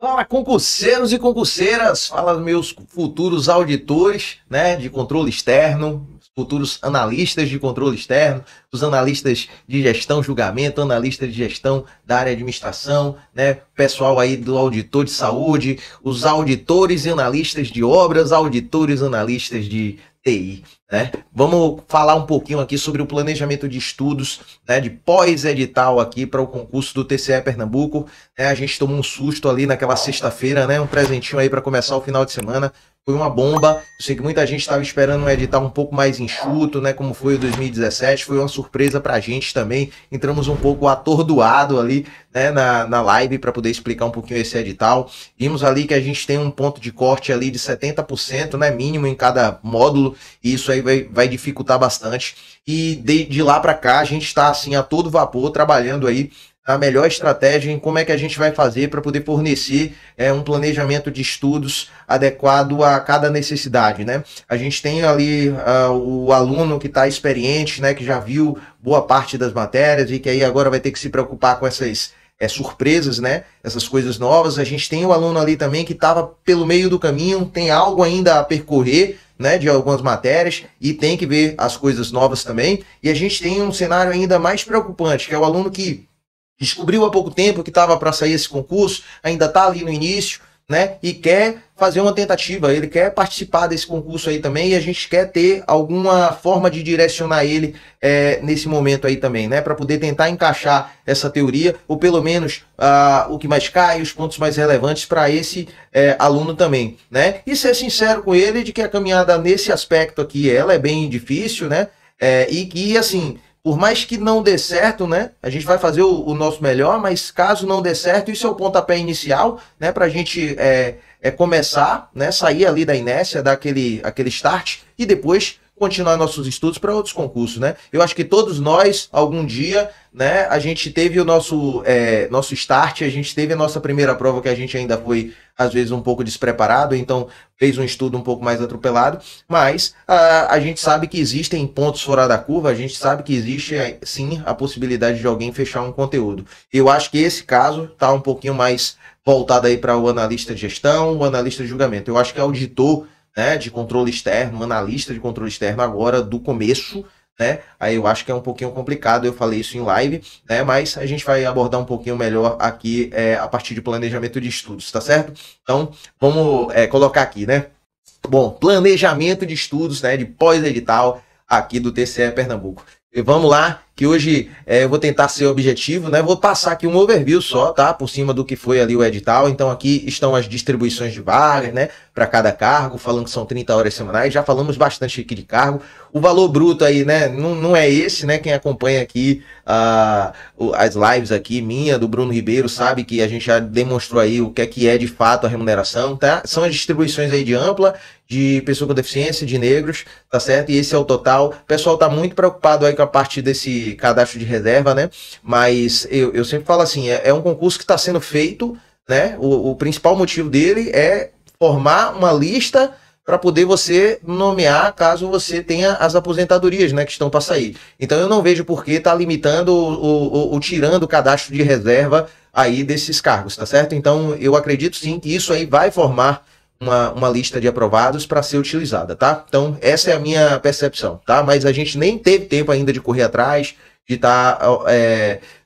Fala, concurseiros e concurseiras, fala meus futuros auditores, né, de controle externo, futuros analistas de controle externo, os analistas de gestão, julgamento, analistas de gestão da área de administração, né, pessoal aí do auditor de saúde, os auditores e analistas de obras, auditores e analistas de TI, né? Vamos falar um pouquinho aqui sobre o planejamento de estudos, né, de pós-edital aqui para o concurso do TCE Pernambuco, né? A gente tomou um susto ali naquela sexta-feira, né? Um presentinho aí para começar o final de semana. Foi uma bomba. Eu sei que muita gente estava esperando um edital um pouco mais enxuto, né? Como foi o 2017. Foi uma surpresa para a gente também. Entramos um pouco atordoado ali, né? Na live para poder explicar um pouquinho esse edital. Vimos ali que a gente tem um ponto de corte ali de 70%, né? Mínimo em cada módulo. E isso aí vai dificultar bastante. E de lá para cá a gente está assim a todo vapor trabalhando aí a melhor estratégia em como é que a gente vai fazer para poder fornecer um planejamento de estudos adequado a cada necessidade, né? A gente tem ali o aluno que está experiente, né, que já viu boa parte das matérias e que aí agora vai ter que se preocupar com essas surpresas, né? Essas coisas novas. A gente tem o aluno ali também que estava pelo meio do caminho, tem algo ainda a percorrer, né, de algumas matérias e tem que ver as coisas novas também. E a gente tem um cenário ainda mais preocupante, que é o aluno que descobriu há pouco tempo que estava para sair esse concurso, ainda está ali no início, né? E quer fazer uma tentativa, ele quer participar desse concurso aí também, e a gente quer ter alguma forma de direcionar ele nesse momento aí também, né? Para poder tentar encaixar essa teoria, ou pelo menos o que mais cai, os pontos mais relevantes para esse aluno também, né? E ser sincero com ele de que a caminhada nesse aspecto aqui, ela é bem difícil, né? E que, assim, por mais que não dê certo, né? A gente vai fazer o nosso melhor, mas caso não dê certo, isso é o pontapé inicial, né? Para a gente começar, né? Sair ali da inércia, dar aquele start e depois continuar nossos estudos para outros concursos, né? Eu acho que todos nós, algum dia, né? A gente teve o nosso start, a gente teve a nossa primeira prova que a gente ainda foi, às vezes, um pouco despreparado, então fez um estudo um pouco mais atropelado, mas a gente sabe que existem pontos fora da curva, a gente sabe que existe, sim, a possibilidade de alguém fechar um conteúdo. Eu acho que esse caso está um pouquinho mais voltado aí para o analista de gestão, o analista de julgamento. Eu acho que é auditor, né, de controle externo, analista de controle externo agora do começo, né? Aí eu acho que é um pouquinho complicado, eu falei isso em live, né? Mas a gente vai abordar um pouquinho melhor aqui a partir de planejamento de estudos, tá certo? Então, vamos colocar aqui, né? Bom, planejamento de estudos, né, de pós-edital aqui do TCE Pernambuco. E vamos lá, que hoje eu vou tentar ser objetivo, né? Vou passar aqui um overview só, tá? Por cima do que foi ali o edital. Então aqui estão as distribuições de vagas, né? Para cada cargo, falando que são 30 horas semanais. Já falamos bastante aqui de cargo. O valor bruto aí, né? Não é esse, né? Quem acompanha aqui as lives aqui, minha, do Bruno Ribeiro, sabe que a gente já demonstrou aí o que é de fato a remuneração, tá? São as distribuições aí de ampla, de pessoa com deficiência, de negros, tá certo? E esse é o total. O pessoal tá muito preocupado aí com a parte desse cadastro de reserva, né? Mas eu sempre falo assim, é um concurso que está sendo feito, né? O principal motivo dele é formar uma lista para poder você nomear caso você tenha as aposentadorias, né, que estão para sair. Então eu não vejo por que tá limitando ou tirando o cadastro de reserva aí desses cargos, tá certo? Então eu acredito sim que isso aí vai formar uma lista de aprovados para ser utilizada, tá? Então essa é a minha percepção, tá? Mas a gente nem teve tempo ainda de correr atrás, de estar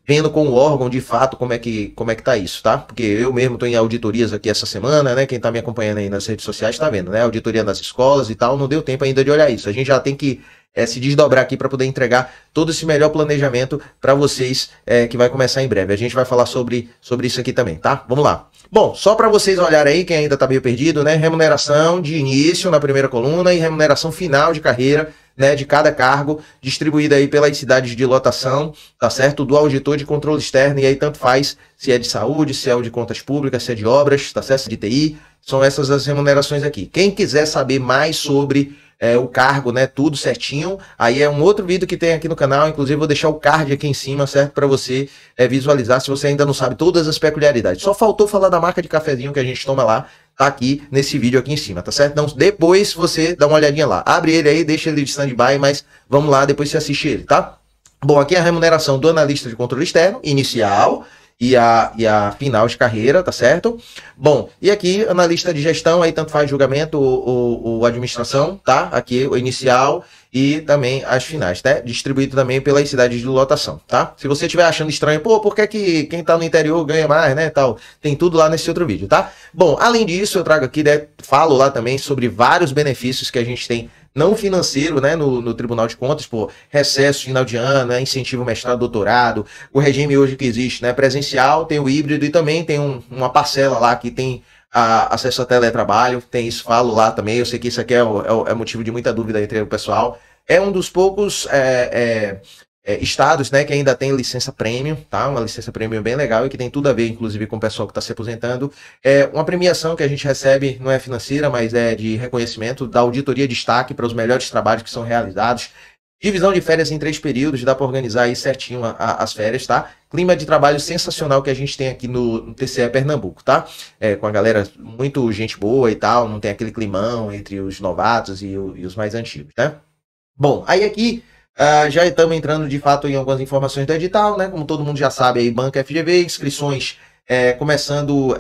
vendo com o órgão de fato como é que tá isso, tá? Porque eu mesmo estou em auditorias aqui essa semana, né? Quem está me acompanhando aí nas redes sociais está vendo, né? Auditoria nas escolas e tal, não deu tempo ainda de olhar isso. A gente já tem que se desdobrar aqui para poder entregar todo esse melhor planejamento para vocês, que vai começar em breve. A gente vai falar sobre isso aqui também, tá? Vamos lá. Bom, só para vocês olharem aí, quem ainda está meio perdido, né? Remuneração de início na primeira coluna e remuneração final de carreira, né, de cada cargo, distribuída aí pelas cidades de lotação, tá certo? Do auditor de controle externo, e aí tanto faz se é de saúde, se é de contas públicas, se é de obras, tá certo? Se é de TI, são essas as remunerações aqui. Quem quiser saber mais sobre o cargo, né, tudo certinho, aí é um outro vídeo que tem aqui no canal, inclusive vou deixar o card aqui em cima, certo? Para você visualizar, se você ainda não sabe todas as peculiaridades. Só faltou falar da marca de cafezinho que a gente toma lá, tá aqui nesse vídeo aqui em cima, tá certo? Então depois você dá uma olhadinha lá. Abre ele aí, deixa ele de stand-by, mas vamos lá, depois você assiste ele, tá? Bom, aqui é a remuneração do analista de controle externo, inicial, e a final de carreira, tá certo? Bom, e aqui, analista de gestão, aí tanto faz julgamento ou administração, tá? Aqui o inicial e também as finais, tá? Distribuído também pelas cidades de lotação, tá? Se você estiver achando estranho, pô, por que quem tá no interior ganha mais, né, tal? Tem tudo lá nesse outro vídeo, tá? Bom, além disso, eu trago aqui, né, falo lá também sobre vários benefícios que a gente tem não financeiro, né, no Tribunal de Contas, por recesso final de ano, né, incentivo mestrado, doutorado, o regime hoje que existe, né, presencial, tem o híbrido e também tem uma parcela lá que tem acesso a teletrabalho, tem isso, falo lá também, eu sei que isso aqui é motivo de muita dúvida entre o pessoal. É um dos poucos estados, né, que ainda tem licença premium, tá? Uma licença premium bem legal e que tem tudo a ver, inclusive, com o pessoal que está se aposentando. É uma premiação que a gente recebe, não é financeira, mas é de reconhecimento da auditoria de destaque para os melhores trabalhos que são realizados. Divisão de férias em 3 períodos, dá para organizar aí certinho as férias, tá? Clima de trabalho sensacional que a gente tem aqui no TCE Pernambuco, tá? Com a galera, muito gente boa e tal, não tem aquele climão entre os novatos e os mais antigos, né? Bom, aí aqui já estamos entrando de fato em algumas informações do edital, né? Como todo mundo já sabe, aí Banca FGV, inscrições começando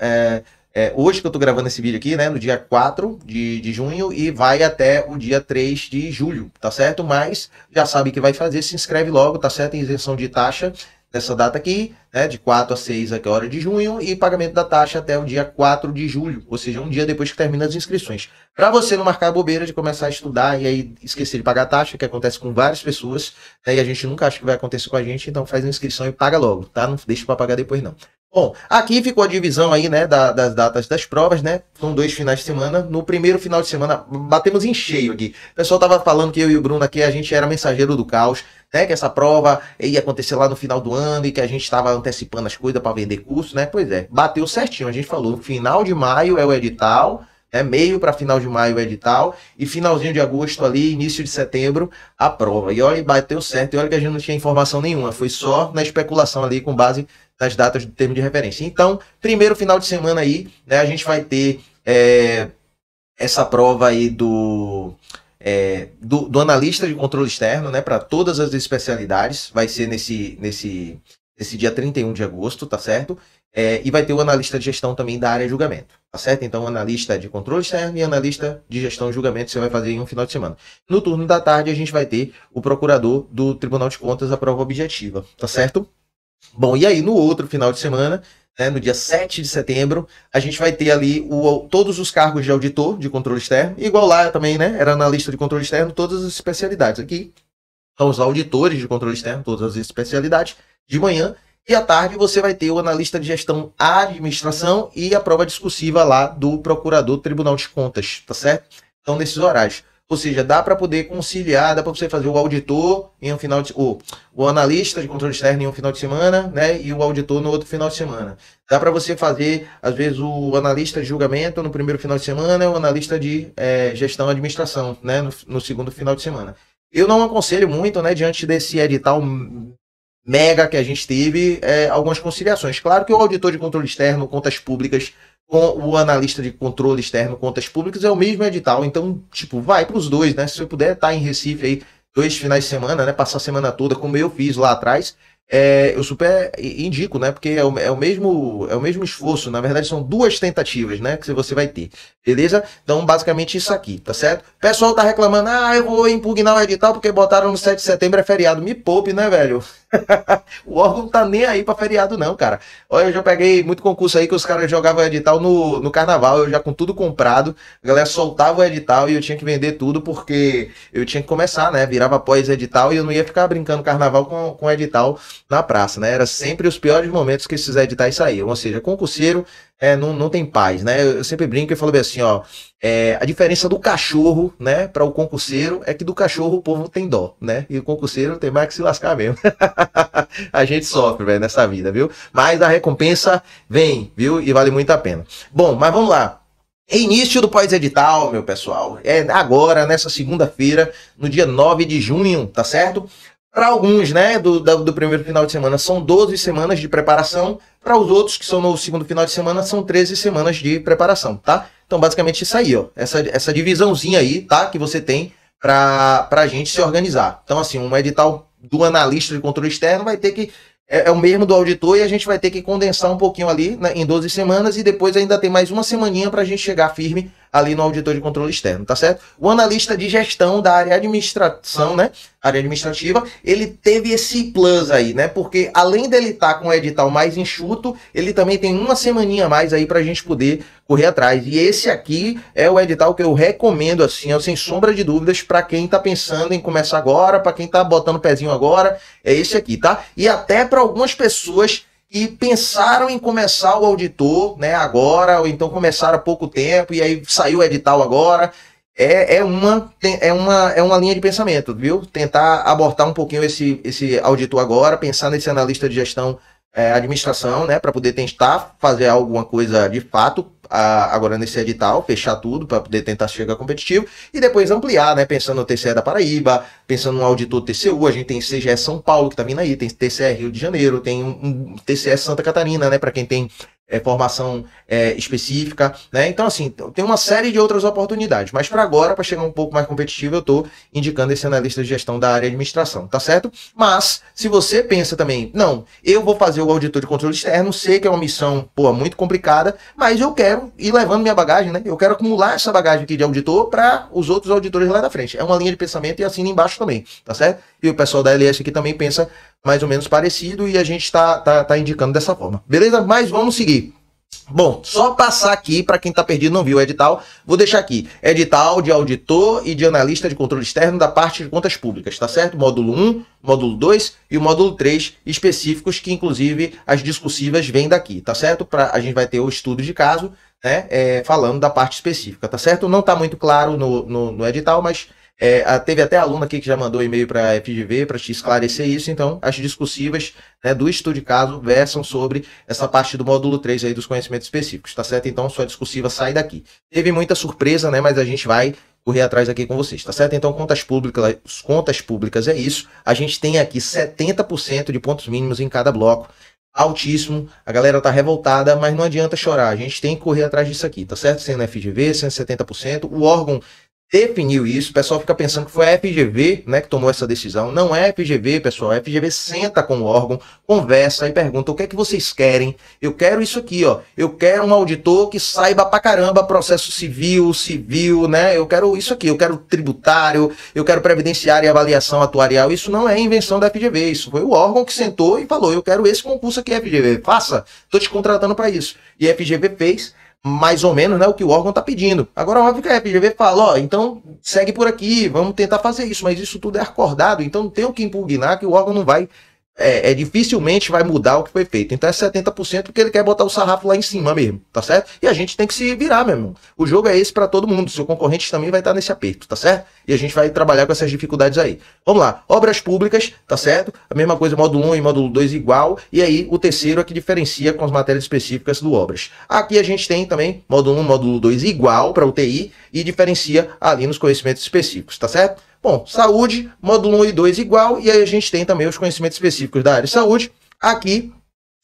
hoje que eu estou gravando esse vídeo aqui, né? No dia 4 de junho e vai até o dia 3 de julho, tá certo? Mas já sabe que vai fazer, se inscreve logo, tá certo? Em isenção de taxa nessa data aqui, né? De 4 a 6 aqui, hora de junho, e pagamento da taxa até o dia 4 de julho, ou seja, um dia depois que termina as inscrições. Para você não marcar a bobeira de começar a estudar e aí esquecer de pagar a taxa, que acontece com várias pessoas, né, e a gente nunca acha que vai acontecer com a gente, então faz a inscrição e paga logo, tá? Não deixa para pagar depois não. Bom, aqui ficou a divisão aí, né, das datas das provas, né? São 2 finais de semana. No primeiro final de semana, batemos em cheio aqui. O pessoal tava falando que eu e o Bruno aqui, a gente era mensageiro do caos, né? Que essa prova ia acontecer lá no final do ano e que a gente estava antecipando as coisas para vender curso, né? Pois é, bateu certinho. A gente falou, final de maio é o edital, meio para final de maio o edital, e finalzinho de agosto ali, início de setembro, a prova. E olha, bateu certo, e olha que a gente não tinha informação nenhuma, foi só na especulação ali, com base nas datas do termo de referência. Então, primeiro final de semana aí, né, a gente vai ter essa prova aí do analista de controle externo, né, para todas as especialidades, vai ser nesse dia 31 de agosto, tá certo? E vai ter o analista de gestão também da área de julgamento, tá certo? Então, analista de controle externo e analista de gestão e julgamento você vai fazer em um final de semana. No turno da tarde, a gente vai ter o procurador do Tribunal de Contas, a prova objetiva, tá certo? Bom, e aí no outro final de semana, né, no dia 7 de setembro, a gente vai ter ali todos os cargos de auditor de controle externo, igual lá também, né? Era analista de controle externo, todas as especialidades. Aqui são os auditores de controle externo, todas as especialidades, de manhã. E à tarde você vai ter o analista de gestão administração e a prova discursiva lá do procurador do Tribunal de Contas, tá certo? Então, nesses horários. Ou seja, dá para poder conciliar, dá para você fazer o auditor em um final de o analista de controle externo em um final de semana, né, e o auditor no outro final de semana. Dá para você fazer, às vezes, o analista de julgamento no primeiro final de semana, o analista de gestão e administração, né, no segundo final de semana. Eu não aconselho muito, né, diante desse edital mega que a gente teve, algumas conciliações. Claro que o auditor de controle externo, contas públicas, com o analista de controle externo, contas públicas, é o mesmo edital. Então, tipo, vai para os dois, né? Se você puder estar em Recife aí 2 finais de semana, né? Passar a semana toda, como eu fiz lá atrás, eu super indico, né? Porque é o mesmo esforço. Na verdade, são 2 tentativas, né? Que você vai ter. Beleza? Então, basicamente isso aqui, tá certo? O pessoal tá reclamando, eu vou impugnar o edital porque botaram no 7 de setembro é feriado. Me poupe, né, velho? O órgão não tá nem aí pra feriado não, cara. Olha, eu já peguei muito concurso aí que os caras jogavam o edital no carnaval, eu já com tudo comprado, a galera soltava o edital e eu tinha que vender tudo porque eu tinha que começar, né? Virava após edital e eu não ia ficar brincando carnaval com edital na praça, né? Era sempre os piores momentos que esses editais saíam, ou seja, concurseiro não tem paz, né? Eu sempre brinco e falo bem assim, ó, a diferença do cachorro, né, para o concurseiro é que do cachorro o povo tem dó, né? E o concurseiro tem mais que se lascar mesmo. A gente sofre, velho, nessa vida, viu? Mas a recompensa vem, viu? E vale muito a pena. Bom, mas vamos lá. Início do pós-edital, meu pessoal. Agora, nessa segunda-feira, no dia 9 de junho, tá certo? Para alguns, né, do primeiro final de semana, são 12 semanas de preparação. Para os outros, que são no segundo final de semana, são 13 semanas de preparação, tá? Então, basicamente, isso aí, ó. Essa divisãozinha aí, tá? Que você tem para a gente se organizar. Então, assim, um edital do analista de controle externo vai ter que é o mesmo do auditor e a gente vai ter que condensar um pouquinho ali, né, em 12 semanas e depois ainda tem mais uma semaninha para a gente chegar firme ali no auditor de controle externo, tá certo? O analista de gestão da área de administração, né, área administrativa, ele teve esse plus aí, né, porque além dele estar com o edital mais enxuto, ele também tem uma semaninha a mais aí para a gente poder correr atrás. E esse aqui é o edital que eu recomendo, assim, sem sombra de dúvidas, para quem tá pensando em começar agora, para quem tá botando o pezinho agora, é esse aqui, tá? E até para algumas pessoas que pensaram em começar o auditor, né, agora, ou então começaram há pouco tempo, e aí saiu o edital agora, é uma linha de pensamento, viu? Tentar abortar um pouquinho esse auditor agora, pensar nesse analista de gestão, administração, né, para poder tentar fazer alguma coisa de fato agora nesse edital, fechar tudo para poder tentar chegar competitivo e depois ampliar, né, pensando no TCE da Paraíba, pensando no auditor TCU, a gente tem CGE São Paulo que tá vindo aí, tem TCE Rio de Janeiro, tem um TCE Santa Catarina, né, para quem tem formação específica, né? Então, assim, tem uma série de outras oportunidades, mas para agora, para chegar um pouco mais competitivo, eu estou indicando esse analista de gestão da área de administração, tá certo? Mas, se você pensa também, não, eu vou fazer o auditor de controle externo, sei que é uma missão, pô, muito complicada, mas eu quero ir levando minha bagagem, né? Eu quero acumular essa bagagem aqui de auditor para os outros auditores lá da frente. É uma linha de pensamento e assina embaixo também, tá certo? E o pessoal da LS aqui também pensa mais ou menos parecido e a gente tá indicando dessa forma. Beleza? Mas vamos seguir. Bom, só passar aqui para quem tá perdido não viu o edital, vou deixar aqui. Edital de auditor e de analista de controle externo da parte de contas públicas, tá certo? Módulo 1, módulo 2 e o módulo 3 específicos que inclusive as discursivas vêm daqui, tá certo? A gente vai ter o estudo de caso, né, falando da parte específica, tá certo? Não tá muito claro no edital, mas teve até aluno aqui que já mandou e-mail para a FGV para te esclarecer isso, então as discursivas, né, do estudo de caso versam sobre essa parte do módulo 3 aí dos conhecimentos específicos, tá certo? Então sua discursiva sai daqui. Teve muita surpresa, né, mas a gente vai correr atrás aqui com vocês, tá certo? Então contas públicas é isso. A gente tem aqui 70% de pontos mínimos em cada bloco. Altíssimo, a galera tá revoltada, mas não adianta chorar, a gente tem que correr atrás disso aqui, tá certo? Sendo FGV, 170%, o órgão definiu isso, o pessoal fica pensando que foi a FGV, né, que tomou essa decisão. Não é a FGV, pessoal, a FGV senta com o órgão, conversa e pergunta o que é que vocês querem. Eu quero isso aqui, ó, eu quero um auditor que saiba pra caramba processo civil, né, eu quero isso aqui, eu quero tributário, eu quero previdenciário e avaliação atuarial. Isso não é invenção da FGV, isso foi o órgão que sentou e falou, eu quero esse concurso aqui, FGV, faça, tô te contratando para isso. E a FGV fez mais ou menos, né, o que o órgão está pedindo. Agora, óbvio que a FGV fala, ó, então segue por aqui, vamos tentar fazer isso, mas isso tudo é acordado, então não tem o que impugnar, que o órgão não vai, dificilmente vai mudar o que foi feito. Então é 70% porque ele quer botar o sarrafo lá em cima mesmo, tá certo? E a gente tem que se virar, meu irmão. O jogo é esse para todo mundo, seu concorrente também vai estar nesse aperto, tá certo? E a gente vai trabalhar com essas dificuldades aí. Vamos lá, obras públicas, tá certo? A mesma coisa, módulo 1 e módulo 2 igual, e aí o terceiro é que diferencia com as matérias específicas do obras. Aqui a gente tem também módulo 1, módulo 2 igual para UTI e diferencia ali nos conhecimentos específicos, tá certo? Bom, saúde, módulo 1 e 2 igual, e aí a gente tem também os conhecimentos específicos da área de saúde. Aqui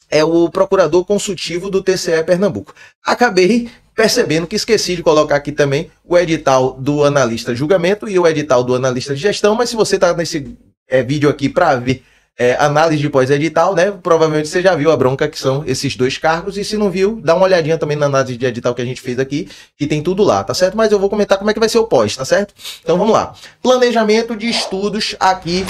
é o procurador consultivo do TCE Pernambuco. Acabei percebendo que esqueci de colocar aqui também o edital do analista de julgamento e o edital do analista de gestão, mas se você está nesse vídeo aqui para ver análise de pós-edital, né? Provavelmente você já viu a bronca que são esses dois cargos, e se não viu, dá uma olhadinha também na análise de edital que a gente fez aqui, que tem tudo lá, tá certo? Mas eu vou comentar como é que vai ser o pós, tá certo? Então vamos lá. Planejamento de estudos aqui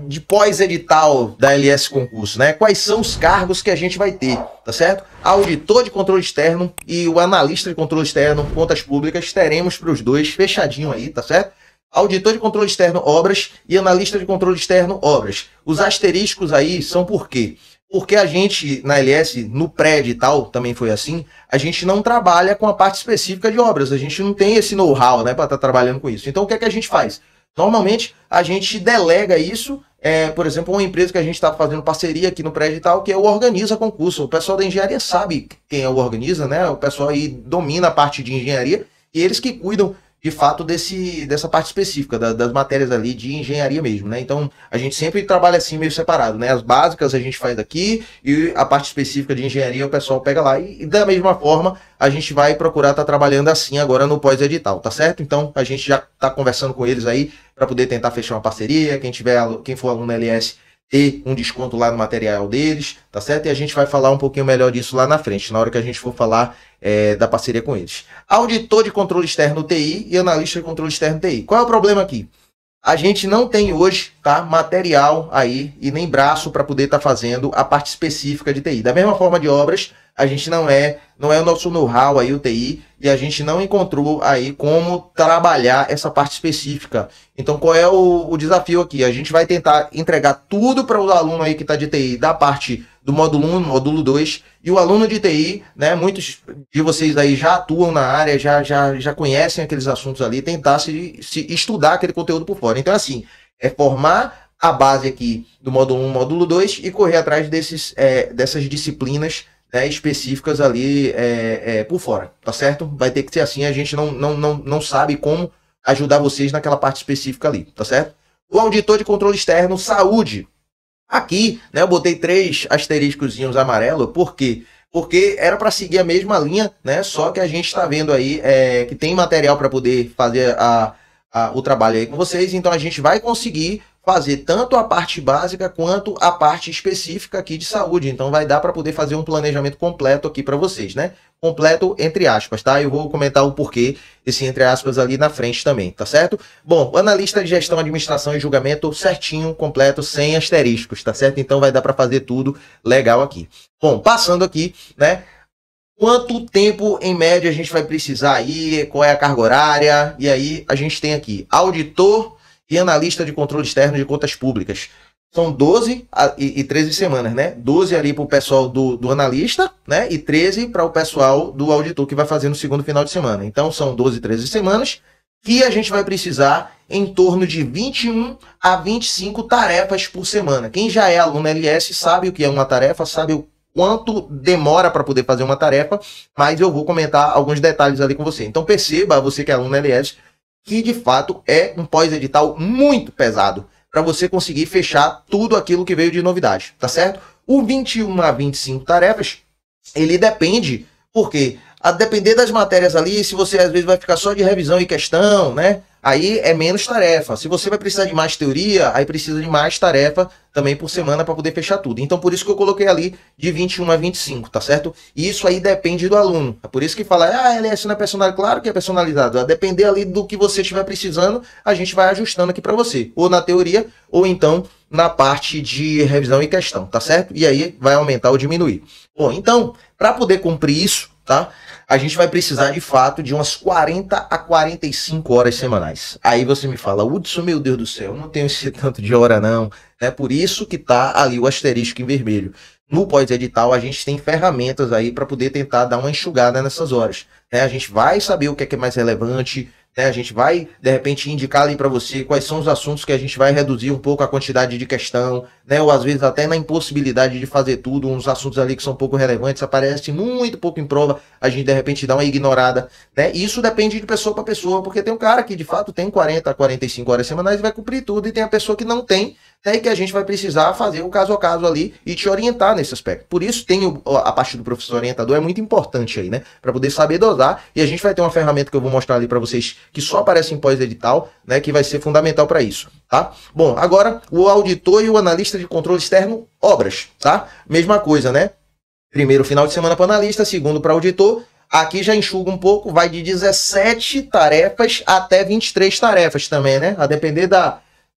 de pós-edital da LS Concurso, né? Quais são os cargos que a gente vai ter, tá certo? Auditor de controle externo e o analista de controle externo, contas públicas, teremos para os dois fechadinho aí, tá certo? Auditor de controle externo, obras, e analista de controle externo, obras. Os asteriscos aí são por quê? Porque a gente, na LS, no pré-edital, também foi assim, a gente não trabalha com a parte específica de obras, a gente não tem esse know-how, né, para estar trabalhando com isso. Então, o que é que a gente faz? Normalmente, a gente delega isso, por exemplo, uma empresa que a gente está fazendo parceria aqui no pré-edital, que é o Organiza Concurso. O pessoal da engenharia sabe quem é o Organiza, né? O pessoal aí domina a parte de engenharia, e eles que cuidam de fato dessa parte específica, das matérias ali de engenharia mesmo, né? Então, a gente sempre trabalha assim meio separado, né? As básicas a gente faz aqui e a parte específica de engenharia o pessoal pega lá. E da mesma forma, a gente vai procurar estar trabalhando assim agora no pós-edital, tá certo? Então, a gente já está conversando com eles aí para poder tentar fechar uma parceria. Quem for aluno LS ter um desconto lá no material deles, tá certo? E a gente vai falar um pouquinho melhor disso lá na frente, na hora que a gente for falar da parceria com eles. Auditor de controle externo TI e analista de controle externo TI. Qual é o problema aqui? A gente não tem hoje, tá, material aí e nem braço para poder estar fazendo a parte específica de TI. Da mesma forma de obras, a gente não é o nosso know-how aí o TI e a gente não encontrou aí como trabalhar essa parte específica. Então, qual é o desafio aqui? A gente vai tentar entregar tudo para o aluno aí que está de TI da parte do módulo 1, módulo 2, e o aluno de TI, né, muitos de vocês aí já atuam na área, já conhecem aqueles assuntos ali, tentar se estudar aquele conteúdo por fora. Então, assim, é formar a base aqui do módulo 1, módulo 2 e correr atrás dessas disciplinas, né, específicas ali por fora, tá certo? Vai ter que ser assim, a gente não sabe como ajudar vocês naquela parte específica ali, tá certo? O auditor de controle externo, saúde. Aqui, né, eu botei 3 asteriscozinhos amarelo, por quê? Porque era para seguir a mesma linha, né? Só que a gente está vendo aí que tem material para poder fazer o trabalho aí com vocês, então a gente vai conseguir fazer tanto a parte básica quanto a parte específica aqui de saúde. Então vai dar para poder fazer um planejamento completo aqui para vocês, né? Completo entre aspas, tá? Eu vou comentar o porquê desse entre aspas ali na frente também, tá certo? Bom, o analista de gestão, administração e julgamento certinho, completo, sem asteriscos, tá certo? Então vai dar para fazer tudo legal aqui. Bom, passando aqui, né? Quanto tempo, em média, a gente vai precisar aí? Qual é a carga horária? E aí a gente tem aqui auditor e analista de controle externo de contas públicas. São 12 e 13 semanas, né? 12 ali para o pessoal do analista, né? E 13 para o pessoal do auditor que vai fazer no segundo final de semana. Então são 12 e 13 semanas que a gente vai precisar em torno de 21 a 25 tarefas por semana. Quem já é aluno LS sabe o que é uma tarefa, sabe o quanto demora para poder fazer uma tarefa, mas eu vou comentar alguns detalhes ali com você. Então perceba, você que é aluno LS, que de fato é um pós-edital muito pesado para você conseguir fechar tudo aquilo que veio de novidade, tá certo? O 21 a 25 tarefas, ele depende, porque a depender das matérias ali, se você às vezes vai ficar só de revisão e questão, né? Aí é menos tarefa. Se você vai precisar de mais teoria, aí precisa de mais tarefa também por semana para poder fechar tudo. Então, por isso que eu coloquei ali de 21 a 25, tá certo? E isso aí depende do aluno. É por isso que fala, LS não é personalizado. Claro que é personalizado. A depender ali do que você estiver precisando, a gente vai ajustando aqui para você. Ou na teoria, ou então na parte de revisão e questão, tá certo? E aí vai aumentar ou diminuir. Bom, então, para poder cumprir isso, tá? A gente vai precisar, de fato, de umas 40 a 45 horas semanais. Aí você me fala, Hudson, meu Deus do céu, eu não tenho esse tanto de hora, não. É por isso que tá ali o asterisco em vermelho. No pós-edital, a gente tem ferramentas aí para poder tentar dar uma enxugada nessas horas. A gente vai saber o que é mais relevante, a gente vai, de repente, indicar ali para você quais são os assuntos que a gente vai reduzir um pouco a quantidade de questão, ou às vezes até na impossibilidade de fazer tudo, uns assuntos ali que são pouco relevantes, aparecem muito pouco em prova, a gente de repente dá uma ignorada, E isso depende de pessoa para pessoa, porque tem um cara que de fato tem 40 a 45 horas semanais e vai cumprir tudo, e tem a pessoa que não tem, e que a gente vai precisar fazer o caso a caso ali e te orientar nesse aspecto. Por isso tem a parte do professor orientador, é muito importante aí, para poder saber dosar, e a gente vai ter uma ferramenta que eu vou mostrar ali para vocês que só aparece em pós-edital, que vai ser fundamental para isso, tá? Bom, agora o auditor e o analista de controle externo, obras, tá? Mesma coisa, Primeiro final de semana para analista, segundo para auditor. Aqui já enxuga um pouco, vai de 17 tarefas até 23 tarefas também, A depender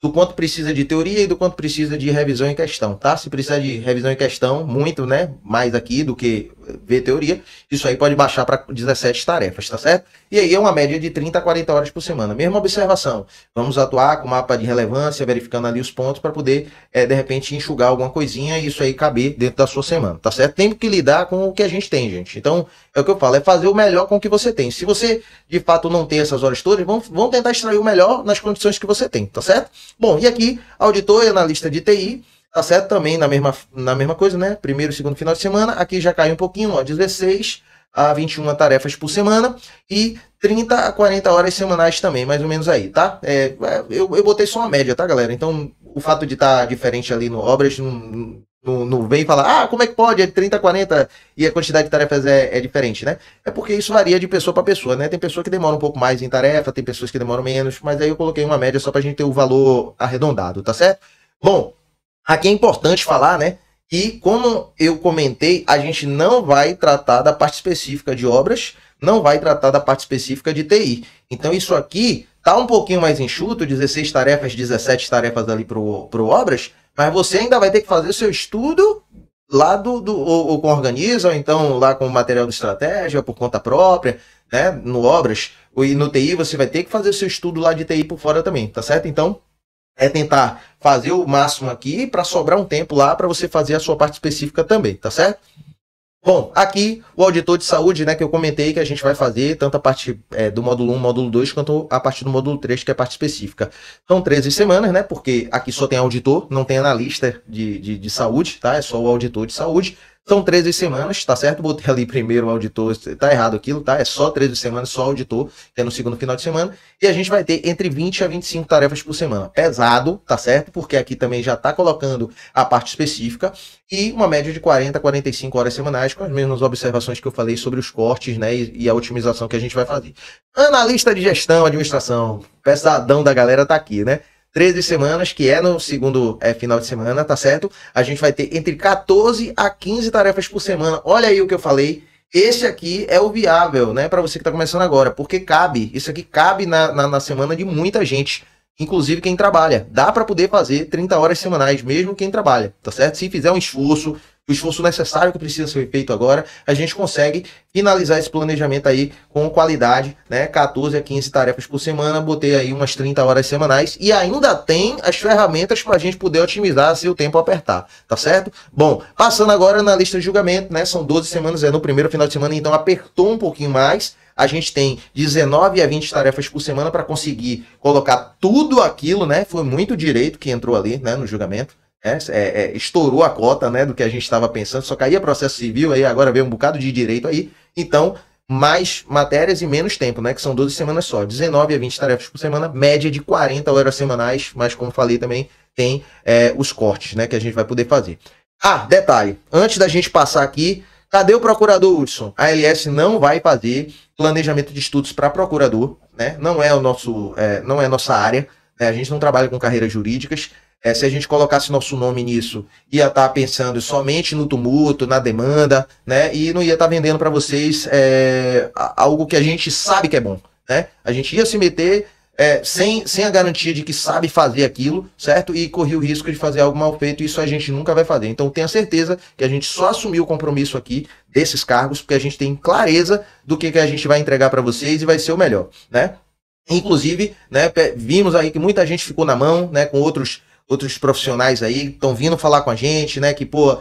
do quanto precisa de teoria e do quanto precisa de revisão em questão, tá? Se precisar de revisão em questão, muito, mais aqui do que ver teoria, isso aí pode baixar para 17 tarefas, tá certo? E aí é uma média de 30 a 40 horas por semana. Mesma observação, vamos atuar com mapa de relevância, verificando ali os pontos para poder, de repente, enxugar alguma coisinha e isso aí caber dentro da sua semana, tá certo? Tem que lidar com o que a gente tem, gente. Então, é o que eu falo, é fazer o melhor com o que você tem. Se você, de fato, não tem essas horas todas, vamos tentar extrair o melhor nas condições que você tem, tá certo? Bom, e aqui, auditor e analista de TI, tá certo? Também na mesma coisa, Primeiro e segundo final de semana. Aqui já cai um pouquinho, 16 a 21 tarefas por semana e 30 a 40 horas semanais também, mais ou menos aí, tá? Eu botei só uma média, tá, galera? Então, o fato de estar diferente ali no Obras não vem falar, como é que pode? É 30, 40 e a quantidade de tarefas é diferente, É porque isso varia de pessoa para pessoa, Tem pessoa que demora um pouco mais em tarefa, tem pessoas que demoram menos, mas aí eu coloquei uma média só pra gente ter o valor arredondado, tá certo? Bom, Aqui é importante falar, né? E como eu comentei, a gente não vai tratar da parte específica de obras, não vai tratar da parte específica de TI. Então isso aqui tá um pouquinho mais enxuto, 16 tarefas, 17 tarefas ali pro obras, mas você ainda vai ter que fazer o seu estudo lá ou com Organiza, ou então lá com o material de estratégia, por conta própria, né? No obras, e no TI você vai ter que fazer o seu estudo lá de TI por fora também, tá certo? Então é tentar fazer o máximo aqui para sobrar um tempo lá para você fazer a sua parte específica também, tá certo? Bom, aqui o auditor de saúde, né, que eu comentei que a gente vai fazer tanto a parte do módulo 1, módulo 2, quanto a parte do módulo 3, que é a parte específica. São 13 semanas, né, porque aqui só tem auditor, não tem analista de saúde, tá? É só o auditor de saúde. São 13 semanas, tá certo? Botei ali primeiro o auditor, tá errado aquilo, tá? É só 13 semanas, só auditor, que é no segundo final de semana. E a gente vai ter entre 20 a 25 tarefas por semana. Pesado, tá certo? Porque aqui também já tá colocando a parte específica. E uma média de 40 a 45 horas semanais, com as mesmas observações que eu falei sobre os cortes, né? E a otimização que a gente vai fazer. Analista de gestão, administração, pesadão da galera tá aqui, né? 13 semanas, que é no segundo final de semana, tá certo? A gente vai ter entre 14 a 15 tarefas por semana. Olha aí o que eu falei. Esse aqui é o viável, né? Para você que tá começando agora. Porque cabe. Isso aqui cabe na semana de muita gente. Inclusive quem trabalha. Dá para poder fazer 30 horas semanais, mesmo quem trabalha, tá certo? Se fizer um esforço, o esforço necessário que precisa ser feito agora, a gente consegue finalizar esse planejamento aí com qualidade, né? 14 a 15 tarefas por semana, botei aí umas 30 horas semanais e ainda tem as ferramentas para a gente poder otimizar se o tempo apertar, tá certo? Bom, passando agora na lista de julgamento, né? São 12 semanas, no primeiro final de semana, então apertou um pouquinho mais. A gente tem 19 a 20 tarefas por semana para conseguir colocar tudo aquilo, né? Foi muito direito que entrou ali, né, no julgamento. Estourou a cota, né, do que a gente estava pensando, só caía processo civil, aí agora veio um bocado de direito aí, então mais matérias e menos tempo, né, que são 12 semanas só, 19 a 20 tarefas por semana, média de 40 horas semanais, mas como falei também, tem os cortes, né, que a gente vai poder fazer. Ah, detalhe, antes da gente passar aqui, cadê o procurador, Hudson? A ALS não vai fazer planejamento de estudos para procurador, né, não é nossa área, né? A gente não trabalha com carreiras jurídicas. Se a gente colocasse nosso nome nisso, ia estar pensando somente no tumulto, na demanda, né? E não ia estar vendendo para vocês algo que a gente sabe que é bom, né? A gente ia se meter sem a garantia de que sabe fazer aquilo, certo? E corria o risco de fazer algo mal feito, e isso a gente nunca vai fazer. Então tenha certeza que a gente só assumiu o compromisso aqui desses cargos, porque a gente tem clareza do que a gente vai entregar para vocês e vai ser o melhor, né? Inclusive, né, vimos aí que muita gente ficou na mão, né, com outros profissionais aí estão vindo falar com a gente, né, que, pô,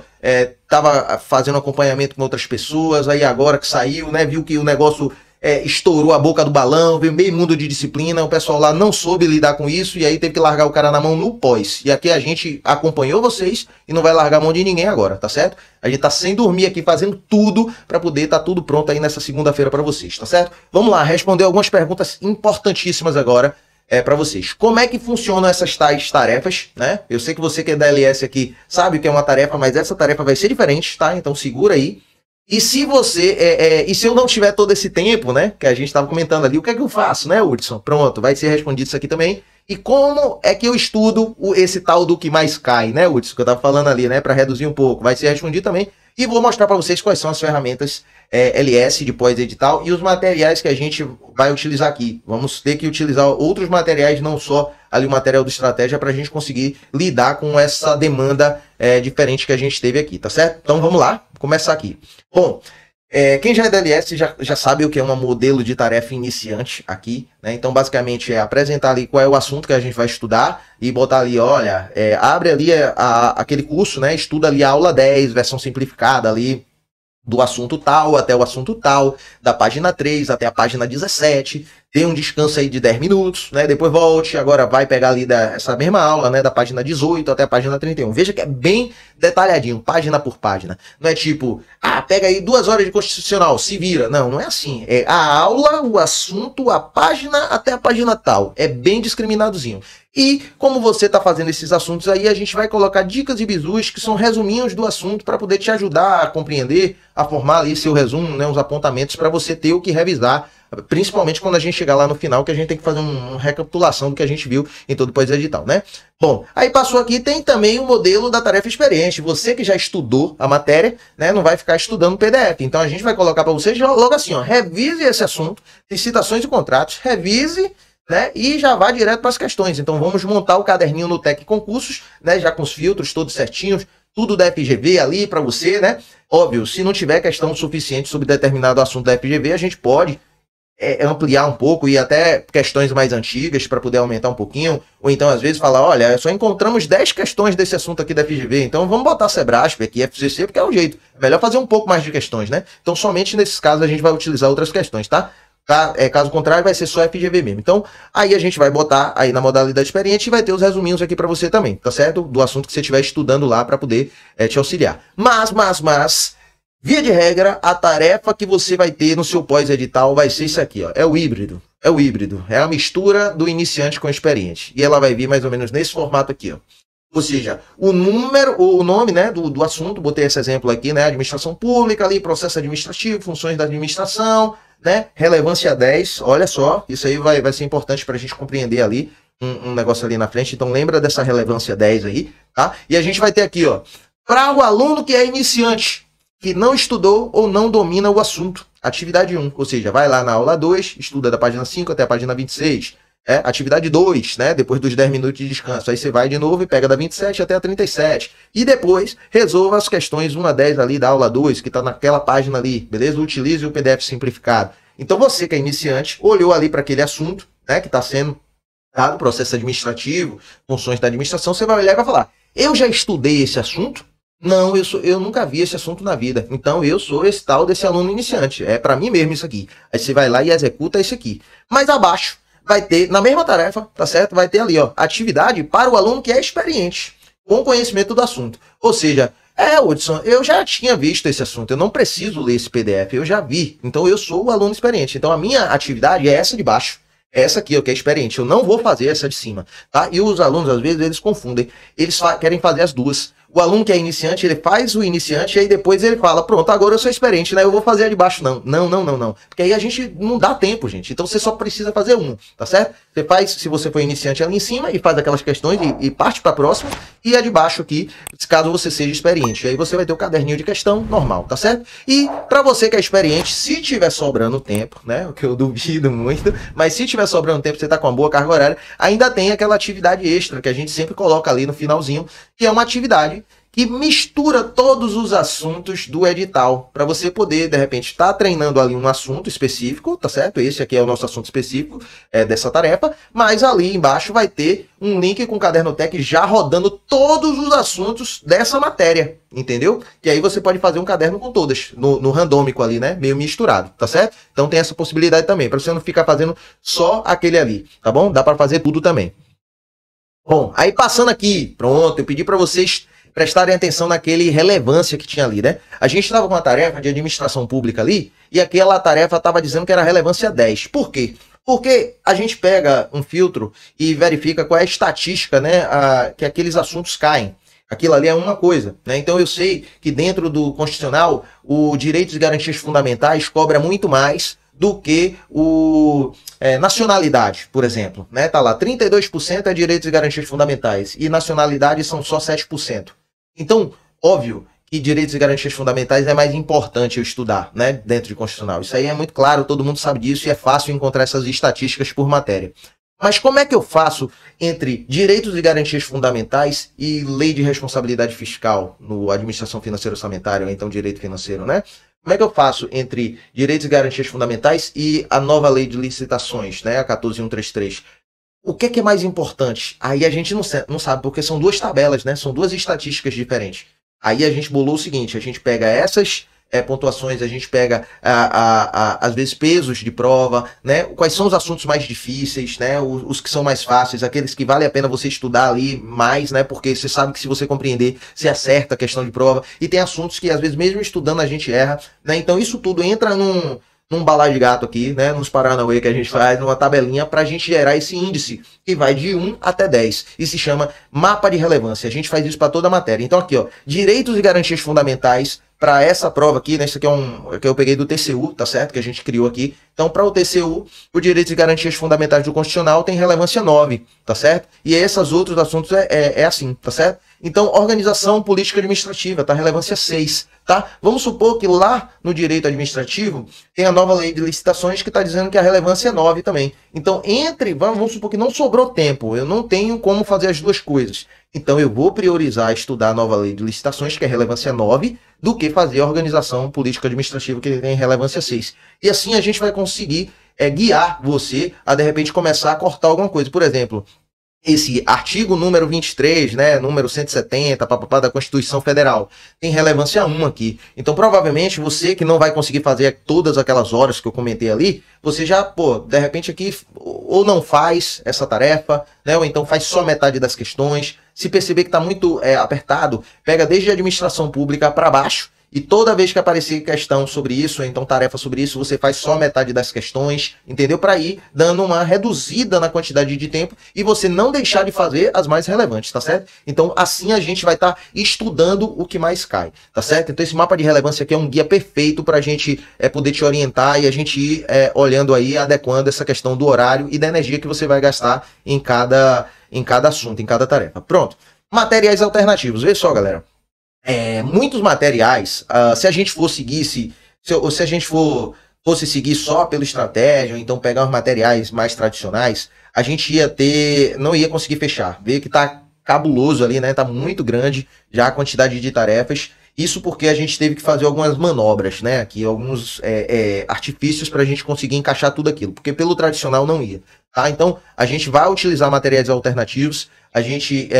tava fazendo acompanhamento com outras pessoas, aí agora que saiu, né, viu que o negócio estourou a boca do balão, veio meio mundo de disciplina, o pessoal lá não soube lidar com isso, e aí teve que largar o cara na mão no pós. E aqui a gente acompanhou vocês e não vai largar a mão de ninguém agora, tá certo? A gente tá sem dormir aqui, fazendo tudo para poder tá tudo pronto aí nessa segunda-feira para vocês, tá certo? Vamos lá, responder algumas perguntas importantíssimas agora para vocês. Como é que funcionam essas tais tarefas, né? Eu sei que você que é da LS aqui sabe o que é uma tarefa, mas essa tarefa vai ser diferente, tá? Então segura aí. E se você, e se eu não tiver todo esse tempo, né, que a gente estava comentando ali, o que é que eu faço, né, Hudson? Pronto, vai ser respondido isso aqui também. E como é que eu estudo esse tal do que mais cai, né, Hudson, que eu estava falando ali, né, para reduzir um pouco, vai ser respondido também. E vou mostrar para vocês quais são as ferramentas LS de pós-edital e os materiais que a gente vai utilizar aqui. Vamos ter que utilizar outros materiais, não só ali o material do estratégia, para a gente conseguir lidar com essa demanda diferente que a gente teve aqui, tá certo? Então vamos lá, começar aqui. Bom, quem já é da LS já sabe o que é um modelo de tarefa iniciante aqui, né? Então basicamente é apresentar ali qual é o assunto que a gente vai estudar e botar ali, olha, abre ali aquele curso, né? Estuda ali a aula 10, versão simplificada ali, do assunto tal até o assunto tal, da página 3 até a página 17, tem um descanso aí de 10 minutos, né? Depois volte, agora vai pegar ali essa mesma aula, né? Da página 18 até a página 31. Veja que é bem detalhadinho, página por página. Não é tipo, pega aí 2 horas de constitucional, se vira. Não, não é assim. É a aula, o assunto, a página até a página tal. É bem discriminadozinho. E como você está fazendo esses assuntos aí, a gente vai colocar dicas e bizus que são resuminhos do assunto para poder te ajudar a compreender, a formar ali seu resumo, né, os apontamentos para você ter o que revisar Principalmente quando a gente chegar lá no final, que a gente tem que fazer uma recapitulação do que a gente viu em todo o pós-edital, né? Bom, aí passou aqui, tem também o modelo da tarefa experiente. Você que já estudou a matéria, né, não vai ficar estudando o PDF. Então a gente vai colocar para você logo assim, ó, revise esse assunto, licitações e contratos, revise, né, e já vá direto para as questões. Então vamos montar o caderninho no Tec Concursos, né, já com os filtros todos certinhos, tudo da FGV ali para você, né? Óbvio, se não tiver questão suficiente sobre determinado assunto da FGV, a gente pode ampliar um pouco e até questões mais antigas para poder aumentar um pouquinho, ou então às vezes falar, olha, só encontramos 10 questões desse assunto aqui da FGV, então vamos botar Sebrasp aqui, FCC, porque é o jeito. É melhor fazer um pouco mais de questões, né? Então somente nesses casos a gente vai utilizar outras questões, tá? Caso contrário, vai ser só FGV mesmo. Então, aí a gente vai botar aí na modalidade experiente e vai ter os resuminhos aqui para você também, tá certo? Do assunto que você estiver estudando lá para poder te auxiliar. Mas, via de regra, a tarefa que você vai ter no seu pós-edital vai ser isso aqui, ó. É o híbrido. É o híbrido. É a mistura do iniciante com o experiente. E ela vai vir mais ou menos nesse formato aqui, ó. Ou seja, o nome, né, do assunto, botei esse exemplo aqui, né? Administração pública ali, processo administrativo, funções da administração, né? Relevância 10, olha só, isso aí vai ser importante para a gente compreender ali um negócio ali na frente. Então lembra dessa relevância 10 aí, tá? E a gente vai ter aqui, ó, para o aluno que é iniciante, que não estudou ou não domina o assunto. Atividade 1, ou seja, vai lá na aula 2, estuda da página 5 até a página 26. Atividade 2, né? Depois dos 10 minutos de descanso. Aí você vai de novo e pega da 27 até a 37. E depois resolva as questões 1 a 10 ali da aula 2, que está naquela página ali, beleza? Utilize o PDF simplificado. Então você que é iniciante, olhou ali para aquele assunto, né? Que está sendo dado, processo administrativo, funções da administração, você vai olhar e vai falar, eu já estudei esse assunto? Não, eu nunca vi esse assunto na vida. Então eu sou esse tal desse aluno iniciante. É para mim mesmo isso aqui. Aí você vai lá e executa esse aqui. Mas abaixo vai ter, na mesma tarefa, tá certo? Vai ter ali, ó, atividade para o aluno que é experiente, com conhecimento do assunto. Ou seja, Hudson, eu já tinha visto esse assunto, eu não preciso ler esse PDF, eu já vi. Então eu sou o aluno experiente. Então a minha atividade é essa de baixo. Essa aqui, ó, que é experiente. Eu não vou fazer essa de cima, tá? E os alunos, às vezes, eles confundem. Eles querem fazer as duas. O aluno que é iniciante, ele faz o iniciante e aí depois ele fala, pronto, agora eu sou experiente, né? Eu vou fazer a de baixo. Não. Porque aí a gente não dá tempo, gente. Então você só precisa fazer um, tá certo? Você faz, se você for iniciante ali em cima, e faz aquelas questões e parte para a próxima. E a de baixo aqui, caso você seja experiente. E aí você vai ter o caderninho de questão normal, tá certo? E para você que é experiente, se tiver sobrando tempo, né? O que eu duvido muito, mas se tiver sobrando tempo, você tá com uma boa carga horária, ainda tem aquela atividade extra que a gente sempre coloca ali no finalzinho, que é uma atividade que mistura todos os assuntos do edital, para você poder, de repente, estar treinando ali um assunto específico, tá certo? Esse aqui é o nosso assunto específico dessa tarefa, mas ali embaixo vai ter um link com o Caderno Tec já rodando todos os assuntos dessa matéria, entendeu? E aí você pode fazer um caderno com todas, no randômico ali, né? Meio misturado, tá certo? Então tem essa possibilidade também, para você não ficar fazendo só aquele ali, tá bom? Dá para fazer tudo também. Bom, aí passando aqui, pronto, eu pedi para vocês prestarem atenção naquele relevância que tinha ali, né? A gente estava com uma tarefa de administração pública ali, e aquela tarefa estava dizendo que era relevância 10. Por quê? Porque a gente pega um filtro e verifica qual é a estatística, né, que aqueles assuntos caem. Aquilo ali é uma coisa, né? Então eu sei que dentro do Constitucional, o Direitos e Garantias Fundamentais cobra muito mais do que o nacionalidade, por exemplo, né? Tá lá, 32% é Direitos e Garantias Fundamentais, e nacionalidade são só 7%. Então, óbvio que direitos e garantias fundamentais é mais importante eu estudar, né, dentro de constitucional. Isso aí é muito claro, todo mundo sabe disso e é fácil encontrar essas estatísticas por matéria. Mas como é que eu faço entre direitos e garantias fundamentais e lei de responsabilidade fiscal no administração financeira orçamentária, ou então direito financeiro, né? Como é que eu faço entre direitos e garantias fundamentais e a nova lei de licitações, né, a 14.133? O que é mais importante? Aí a gente não sabe, porque são duas tabelas, né? São duas estatísticas diferentes. Aí a gente bolou o seguinte, a gente pega essas pontuações, a gente pega, às vezes, pesos de prova, né? Quais são os assuntos mais difíceis, né? Os que são mais fáceis, aqueles que vale a pena você estudar ali mais, né? Porque você sabe que se você compreender, você acerta a questão de prova. E tem assuntos que, às vezes, mesmo estudando, a gente erra, né? Então, isso tudo entra num balaio de gato aqui, né, nos Paranauê que a gente faz, numa tabelinha para a gente gerar esse índice, que vai de 1 até 10, e se chama mapa de relevância. A gente faz isso para toda a matéria. Então aqui, ó, direitos e garantias fundamentais para essa prova aqui, né? Isso aqui é um que eu peguei do TCU, tá certo? Que a gente criou aqui. Então, para o TCU, o Direitos e Garantias Fundamentais do Constitucional tem relevância 9, tá certo? E esses outros assuntos é assim, tá certo? Então, organização política administrativa, tá? Relevância 6, tá? Vamos supor que lá no direito administrativo tem a nova lei de licitações que está dizendo que a relevância é 9 também. Então, vamos supor que não sobrou tempo, eu não tenho como fazer as duas coisas. Então, eu vou priorizar estudar a nova lei de licitações, que é relevância 9, do que fazer a organização política administrativa, que tem relevância 6. E assim a gente vai conseguir guiar você a, de repente, começar a cortar alguma coisa. Por exemplo, esse artigo número 23, né, número 170, papapá, da Constituição Federal, tem relevância 1 aqui. Então, provavelmente, você que não vai conseguir fazer todas aquelas horas que eu comentei ali, você já, pô, de repente aqui, ou não faz essa tarefa, né, ou então faz só metade das questões. Se perceber que está muito apertado, pega desde a administração pública para baixo, e toda vez que aparecer questão sobre isso, ou então tarefa sobre isso, você faz só metade das questões, entendeu? Para ir dando uma reduzida na quantidade de tempo e você não deixar de fazer as mais relevantes, tá certo? Então, assim a gente vai estar estudando o que mais cai, tá certo? Então, esse mapa de relevância aqui é um guia perfeito para a gente poder te orientar e a gente ir olhando aí, adequando essa questão do horário e da energia que você vai gastar em cada assunto, em cada tarefa. Pronto. Materiais alternativos. Vê só, galera. Muitos materiais, se a gente for seguisse, se a gente fosse seguir só pela estratégia, ou então pegar os materiais mais tradicionais, a gente não ia conseguir fechar. Vê que tá cabuloso ali, né? Tá muito grande já a quantidade de tarefas. Isso porque a gente teve que fazer algumas manobras, né? Aqui, alguns artifícios para a gente conseguir encaixar tudo aquilo, porque pelo tradicional não ia. Tá? Então, a gente vai utilizar materiais alternativos. A gente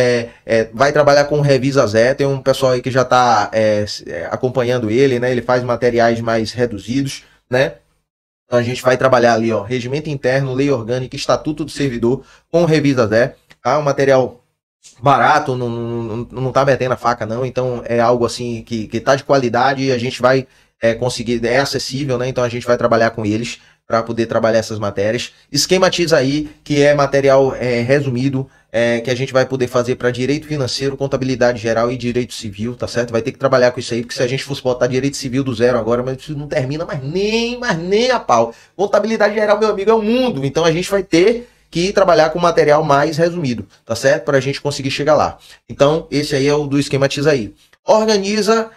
vai trabalhar com o Revisa Zé, tem um pessoal aí que já está acompanhando ele, né? Ele faz materiais mais reduzidos, né? Então a gente vai trabalhar ali, ó, Regimento Interno, Lei Orgânica, Estatuto do Servidor, com o Revisa Zé, tá? Um material barato, não tá metendo a faca não, então é algo assim que tá de qualidade e a gente vai conseguir, é acessível, né? Então a gente vai trabalhar com eles para poder trabalhar essas matérias. Esquematiza aí, que é material resumido, que a gente vai poder fazer para direito financeiro, contabilidade geral e direito civil, tá certo? Vai ter que trabalhar com isso aí, porque se a gente fosse botar direito civil do zero agora, mas isso não termina mais nem a pau. Contabilidade geral, meu amigo, é o mundo, então a gente vai ter que trabalhar com material mais resumido, tá certo? Para a gente conseguir chegar lá. Então, esse aí é o do Esquematiza aí. Organiza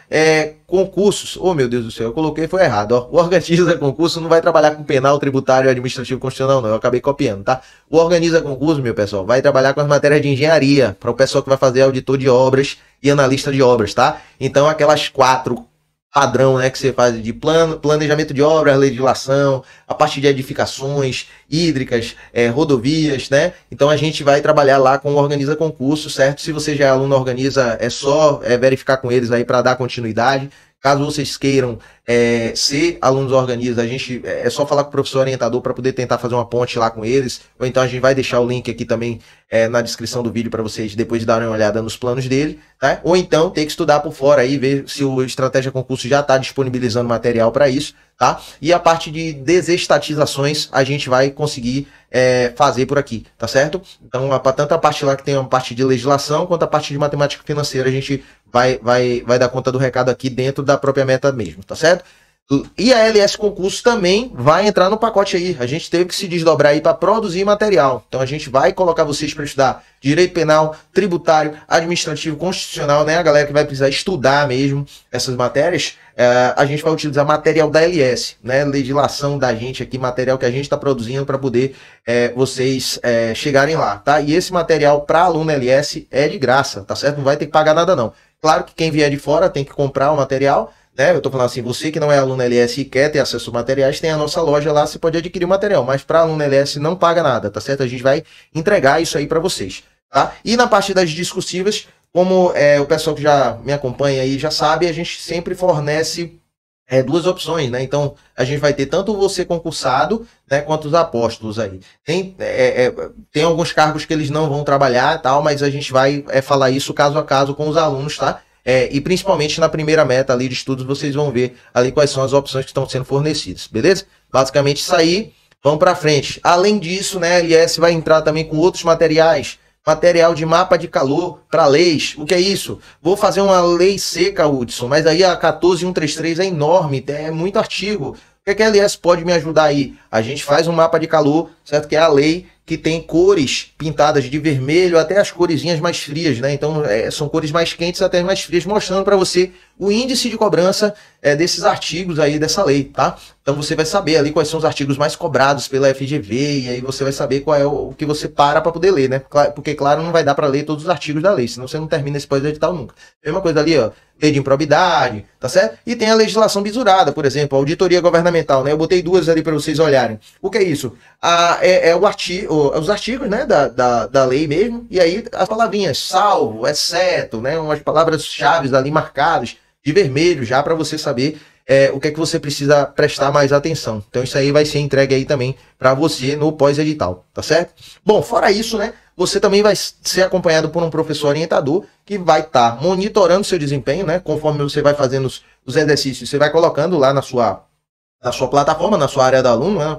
concursos. Oh, meu Deus do céu, eu coloquei, foi errado. Ó. O Organiza Concurso não vai trabalhar com penal, tributário, administrativo, constitucional, não. Eu acabei copiando, tá? O Organiza Concurso, meu pessoal, vai trabalhar com as matérias de engenharia, para o pessoal que vai fazer auditor de obras e analista de obras, tá? Então, aquelas 4 padrão, né, que você faz de planejamento de obras, legislação, a parte de edificações hídricas, rodovias, né? Então a gente vai trabalhar lá com o Organiza Concurso, certo? Se você já é aluno Organiza, é só verificar com eles aí para dar continuidade. Caso vocês queiram ser alunos Organiza, a gente é só falar com o professor orientador para poder tentar fazer uma ponte lá com eles. Ou então a gente vai deixar o link aqui também na descrição do vídeo para vocês depois darem uma olhada nos planos dele, tá? Ou então ter que estudar por fora aí, ver se o Estratégia Concurso já está disponibilizando material para isso, tá? E a parte de desestatizações a gente vai conseguir fazer por aqui, tá certo? Então, tanto a parte lá que tem uma parte de legislação, quanto a parte de matemática financeira, a gente vai dar conta do recado aqui dentro da própria meta mesmo, tá certo? E a LS Concurso também vai entrar no pacote aí. A gente teve que se desdobrar aí para produzir material. Então a gente vai colocar vocês para estudar direito penal, tributário, administrativo, constitucional, né? A galera que vai precisar estudar mesmo essas matérias, a gente vai utilizar material da LS, né? Legislação da gente aqui, material que a gente está produzindo para poder vocês chegarem lá, tá? E esse material para aluno LS é de graça, tá certo? Não vai ter que pagar nada não. Claro que quem vier de fora tem que comprar o material, né? Eu estou falando assim, você que não é aluno LS e quer ter acesso aos materiais, tem a nossa loja lá, você pode adquirir o material, mas para aluno LS não paga nada, tá certo? A gente vai entregar isso aí para vocês, tá? E na parte das discursivas, como o pessoal que já me acompanha aí já sabe, a gente sempre fornece 2 opções, né? Então, a gente vai ter tanto você concursado, né, quanto os apóstolos aí. Tem alguns cargos que eles não vão trabalhar e tal, mas a gente vai falar isso caso a caso com os alunos, tá? E principalmente na primeira meta ali de estudos, vocês vão ver ali quais são as opções que estão sendo fornecidas, beleza? Basicamente isso aí, vamos para frente. Além disso, né, a LS vai entrar também com outros materiais, Material de mapa de calor para leis. O que é isso? Vou fazer uma lei seca, Hudson, mas aí a 14133 é enorme, é muito artigo. O que a LS pode me ajudar aí? A gente faz um mapa de calor, certo? Que é a lei que tem cores pintadas de vermelho até as coresinhas mais frias, né? Então são cores mais quentes até mais frias, mostrando para você o índice de cobrança desses artigos aí dessa lei, tá? Então você vai saber ali quais são os artigos mais cobrados pela FGV e aí você vai saber qual é o que você para poder ler, né? Porque, claro, não vai dar para ler todos os artigos da lei, senão você não termina esse pós-edital nunca. Mesma coisa ali, ó, lei de improbidade, tá certo? E tem a legislação bisurada, por exemplo, a auditoria governamental, né? Eu botei duas ali para vocês olharem. O que é isso? Os artigos, né, da lei mesmo, e aí as palavrinhas salvo, exceto, né? Umas palavras-chave ali marcadas de vermelho já para você saber o que é que você precisa prestar mais atenção. Então isso aí vai ser entregue aí também para você no pós-edital, tá certo? Bom, fora isso, né, você também vai ser acompanhado por um professor orientador que vai estar monitorando seu desempenho, né, conforme você vai fazendo os exercícios, você vai colocando lá na sua plataforma, na sua área do aluno, né?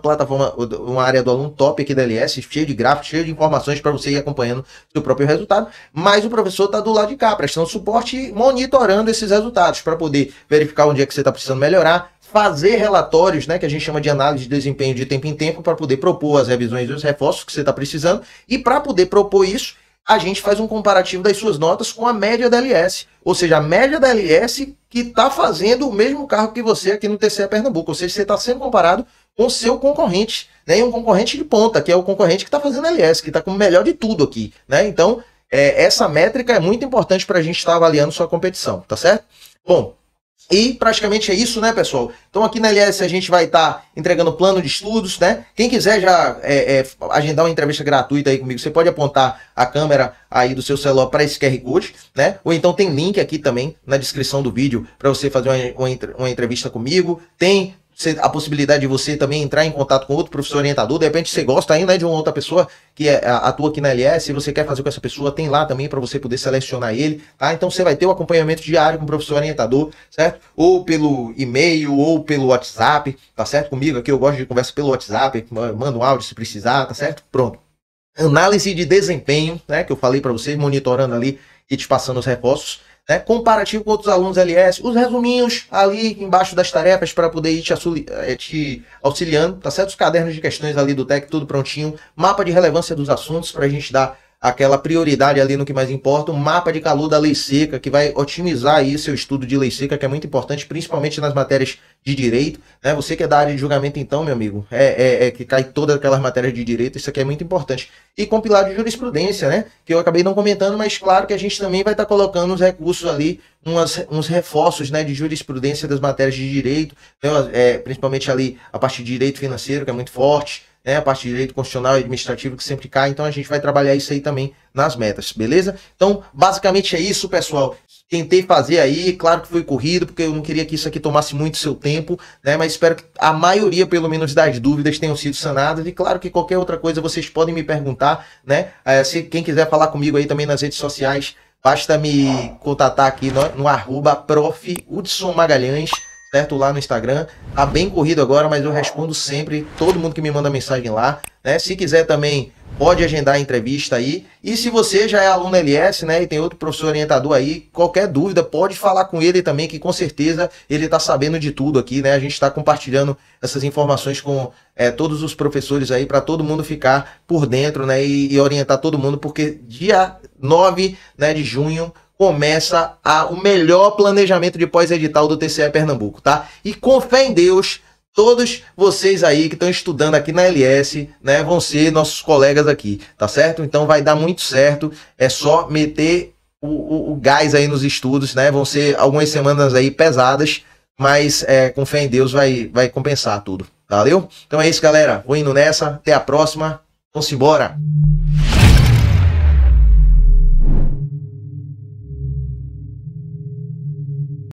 Uma área do aluno top aqui da LS, cheio de gráficos, cheio de informações para você ir acompanhando seu próprio resultado, mas o professor está do lado de cá, prestando suporte e monitorando esses resultados, para poder verificar onde é que você está precisando melhorar, fazer relatórios, né, que a gente chama de análise de desempenho de tempo em tempo, para poder propor as revisões e os reforços que você está precisando, e para poder propor isso, a gente faz um comparativo das suas notas com a média da LS, ou seja, a média da LS que está fazendo o mesmo cargo que você aqui no TCE Pernambuco, ou seja, você está sendo comparado com o seu concorrente, né, e um concorrente de ponta, que é o concorrente que está fazendo LS, que está com o melhor de tudo aqui, né, então essa métrica é muito importante para a gente estar avaliando sua competição, tá certo? Bom, e praticamente é isso, né, pessoal? Então aqui na LS a gente vai estar entregando plano de estudos, né? Quem quiser já agendar uma entrevista gratuita aí comigo, você pode apontar a câmera aí do seu celular para esse QR Code, né? Ou então tem link aqui também na descrição do vídeo para você fazer uma entrevista comigo. Tem a possibilidade de você também entrar em contato com outro professor orientador. De repente você gosta ainda, né, de uma outra pessoa que atua aqui na LS, se você quer fazer com essa pessoa, tem lá também para você poder selecionar ele, tá? Então você vai ter o acompanhamento diário com o professor orientador, certo? Ou pelo e-mail, ou pelo WhatsApp, tá certo? Comigo aqui eu gosto de conversa pelo WhatsApp, manda um áudio se precisar, tá certo? Pronto. Análise de desempenho, né, que eu falei para vocês, monitorando ali e te passando os reforços. Né, comparativo com outros alunos LS, os resuminhos ali embaixo das tarefas para poder ir te auxiliando, tá certo? Os cadernos de questões ali do TEC, tudo prontinho, mapa de relevância dos assuntos para a gente dar aquela prioridade ali no que mais importa, um mapa de calor da lei seca, que vai otimizar aí seu estudo de lei seca, que é muito importante, principalmente nas matérias de direito, né? Você que é da área de julgamento, então, meu amigo, que cai todas aquelas matérias de direito, isso aqui é muito importante. E compilado de jurisprudência, né? Que eu acabei não comentando, mas claro que a gente também vai estar colocando os recursos ali, uns reforços, né, de jurisprudência das matérias de direito, né? Principalmente ali a parte de direito financeiro, que é muito forte, né, a parte de direito constitucional e administrativo que sempre cai, então a gente vai trabalhar isso aí também nas metas, beleza? Então, basicamente é isso, pessoal. Tentei fazer aí, claro que foi corrido, porque eu não queria que isso aqui tomasse muito seu tempo, né, mas espero que a maioria, pelo menos, das dúvidas tenham sido sanadas, e claro que qualquer outra coisa vocês podem me perguntar, né, se quem quiser falar comigo aí também nas redes sociais, basta me contatar aqui no @prof. Hudson Magalhães, certo? Lá no Instagram. Tá bem corrido agora, mas eu respondo sempre, todo mundo que me manda mensagem lá, né? Se quiser também, pode agendar a entrevista aí. E se você já é aluno LS, né, e tem outro professor orientador aí, qualquer dúvida, pode falar com ele também, que com certeza ele tá sabendo de tudo aqui, né? A gente tá compartilhando essas informações com todos os professores aí, para todo mundo ficar por dentro, né, e orientar todo mundo, porque dia 9, né, de junho, começa o melhor planejamento de pós-edital do TCE Pernambuco, tá? E com fé em Deus, todos vocês aí que estão estudando aqui na LS, né, vão ser nossos colegas aqui, tá certo? Então vai dar muito certo, é só meter o gás aí nos estudos, né? Vão ser algumas semanas aí pesadas, mas com fé em Deus vai compensar tudo, valeu? Então é isso, galera, vou indo nessa, até a próxima, vamos embora!